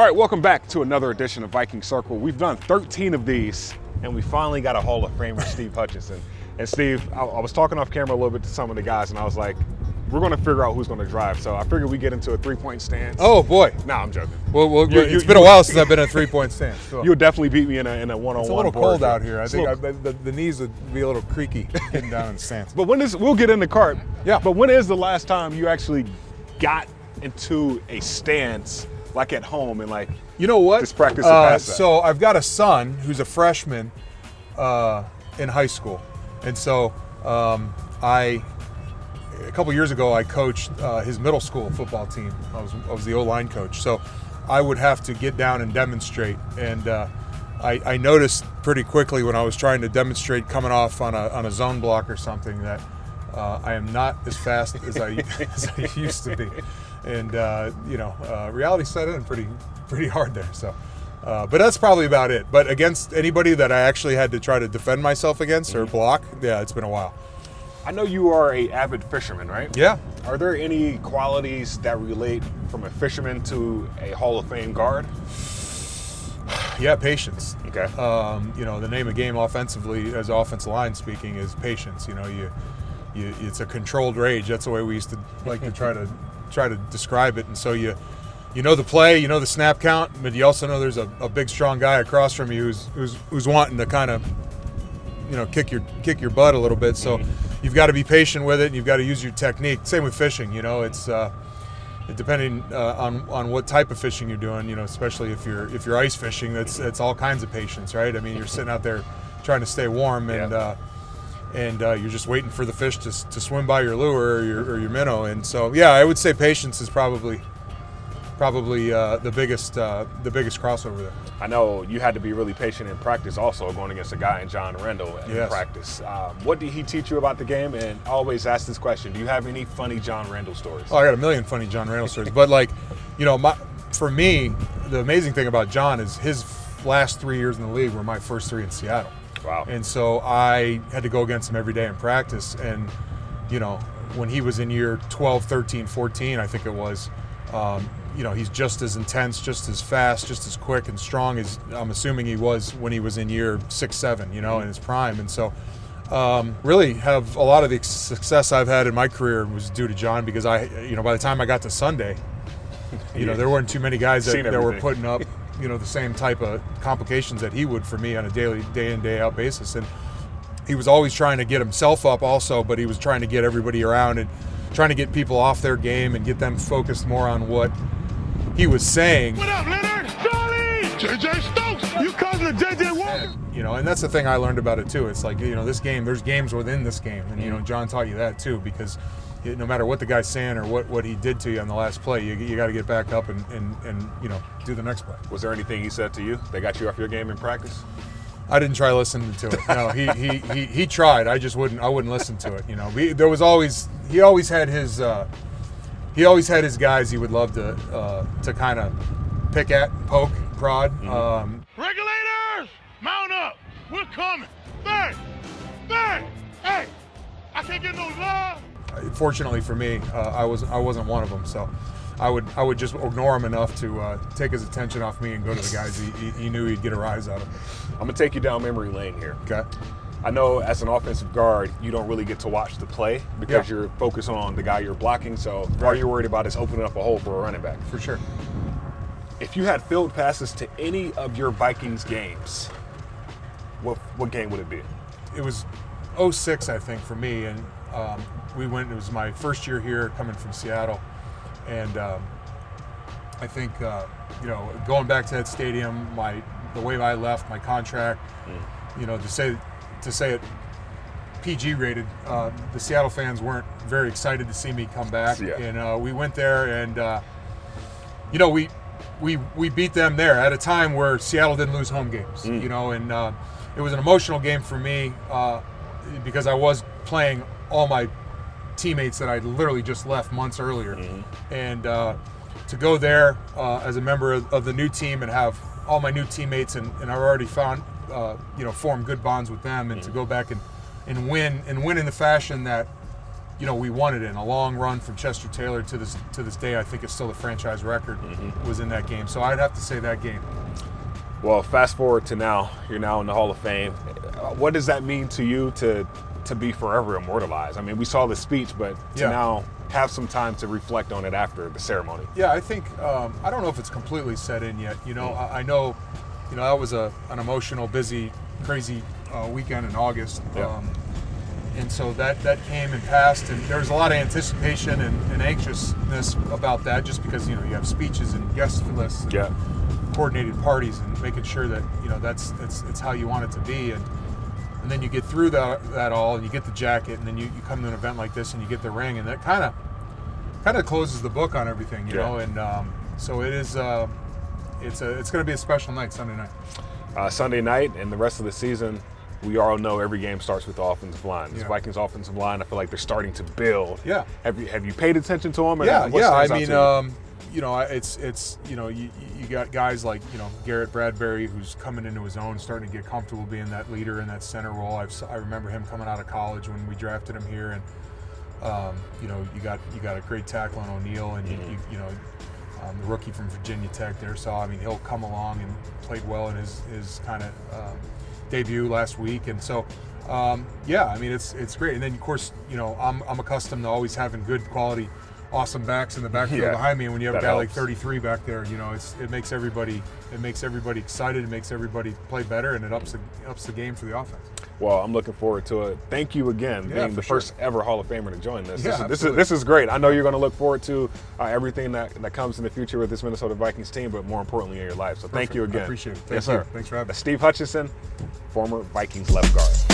All right, welcome back to another edition of Viking Circle. We've done 13 of these, and we finally got a Hall of Famer, Steve Hutchinson. And Steve, I was talking off camera a little bit to some of the guys, and I was like, we're going to figure out who's going to drive. So I figured we get into a three-point stance. Oh, boy. Nah, I'm joking. Well, it's been a while since I've been in a three-point stance. So. You'll definitely beat me in a one-on-one. It's a little cold out here. I think the knees would be a little creaky getting down in the stance. But we'll get in the cart. Yeah. But when is the last time you actually got into a stance, like at home, and like, you know what? Just practice and pass that? So I've got a son who's a freshman in high school. And so a couple years ago, I coached his middle school football team. I was the O-line coach. So I would have to get down and demonstrate. And I noticed pretty quickly when I was trying to demonstrate coming off on a zone block or something that I am not as fast as I used to be. And, reality set in pretty hard there. So, but that's probably about it. But against anybody that I actually had to try to defend myself against or block, yeah, it's been a while. I know you are an avid fisherman, right? Yeah. Are there any qualities that relate from a fisherman to a Hall of Fame guard? Yeah, patience. Okay. The name of the game offensively, as offensive line speaking, is patience. It's a controlled rage. That's the way we used to like to try to describe it. And so you know the play, you know the snap count, but you also know there's a big, strong guy across from you who's wanting to kind of, kick your butt a little bit. So you've got to be patient with it, and you've got to use your technique. Same with fishing. It's depending on what type of fishing you're doing. Especially if you're ice fishing, that's all kinds of patience, right? I mean, you're sitting out there trying to stay warm, and you're just waiting for the fish to swim by your lure or your minnow. And so, yeah, I would say patience is probably the biggest crossover there. I know you had to be really patient in practice also, going against a guy in John Randle in practice. What did he teach you about the game? And I always ask this question, do you have any funny John Randle stories? Oh, I got a million funny John Randle stories. But for me, the amazing thing about John is his last 3 years in the league were my first 3 in Seattle. Wow. And so I had to go against him every day in practice. And, when he was in year 12, 13, 14, I think it was, he's just as intense, just as fast, just as quick and strong as I'm assuming he was when he was in year 6, 7, in his prime. And so really have a lot of the success I've had in my career was due to John, because by the time I got to Sunday, there weren't too many guys that were putting up, the same type of complications that he would for me on a daily, day in, day out basis. And he was always trying to get himself up also, but he was trying to get everybody around and trying to get people off their game and get them focused more on what he was saying. What up, Leonard? Charlie! JJ Stokes! You cousin of JJ Walker! And that's the thing I learned about it too. It's like, this game, there's games within this game. And, John taught you that too, because no matter what the guy's saying or what he did to you on the last play, you got to get back up and do the next play. Was there anything he said to you that got you off your game in practice? I didn't try listening to it. No, he tried. I wouldn't listen to it. He always had his guys he would love to kind of pick at, poke, prod. Regulators, mount up. We're coming. Bang, bang. Hey, I can't get no love. Fortunately for me, I wasn't one of them. So I would just ignore him enough to take his attention off me and go to the guys he knew he'd get a rise out of. I'm going to take you down memory lane here. Okay. I know as an offensive guard, you don't really get to watch the play because you're focused on the guy you're blocking. So all you're worried about is opening up a hole for a running back. For sure. If you had field passes to any of your Vikings games, what game would it be? It was 2006, I think, for me. And it was my first year here coming from Seattle. And I think, going back to that stadium, the way I left, my contract, to say it PG rated, the Seattle fans weren't very excited to see me come back. Yeah. And we went there and, we beat them there at a time where Seattle didn't lose home games, and it was an emotional game for me because I was playing all my teammates that I literally just left months earlier. And to go there as a member of the new team and have all my new teammates and I've already found, formed good bonds with them, and to go back and win in the fashion that, we won it in a long run from Chester Taylor to this day. I think it's still the franchise record was in that game. So I'd have to say that game. Well, fast forward to now. You're now in the Hall of Fame. What does that mean to you to be forever immortalized? I mean, we saw the speech, but to now have some time to reflect on it after the ceremony. Yeah, I think I don't know if it's completely set in yet. I know, that was an emotional, busy, crazy weekend in August. Yeah. And so that came and passed, and there was a lot of anticipation and anxiousness about that, just because you have speeches and guest lists and coordinated parties and making sure that it's how you want it to be, and then you get through that all, and you get the jacket, and then you come to an event like this and you get the ring, and that kind of closes the book on everything, you know. And so it is it's going to be a special night, Sunday night. Sunday night and the rest of the season. We all know every game starts with the offensive line. This Vikings offensive line, I feel like they're starting to build. Yeah. Have you paid attention to them? Yeah. I mean, it's you got guys like Garrett Bradbury, who's coming into his own, starting to get comfortable being that leader in that center role. I remember him coming out of college when we drafted him here, and you got a great tackle on O'Neal, and the rookie from Virginia Tech there. So I mean, he'll come along and played well in his kind of debut last week, and so I mean it's great. And then of course I'm accustomed to always having good quality, awesome backs in the backfield behind me, and when you have a guy like 33 back there, it makes everybody excited, it makes everybody play better, and it ups the game for the offense. Well, I'm looking forward to it. Thank you again, being the first ever Hall of Famer to join this. Yeah, this is great. I know you're going to look forward to everything that comes in the future with this Minnesota Vikings team, but more importantly in your life. So thank you again. I appreciate it. Yes, sir. Thanks for having me. Steve Hutchinson, former Vikings left guard.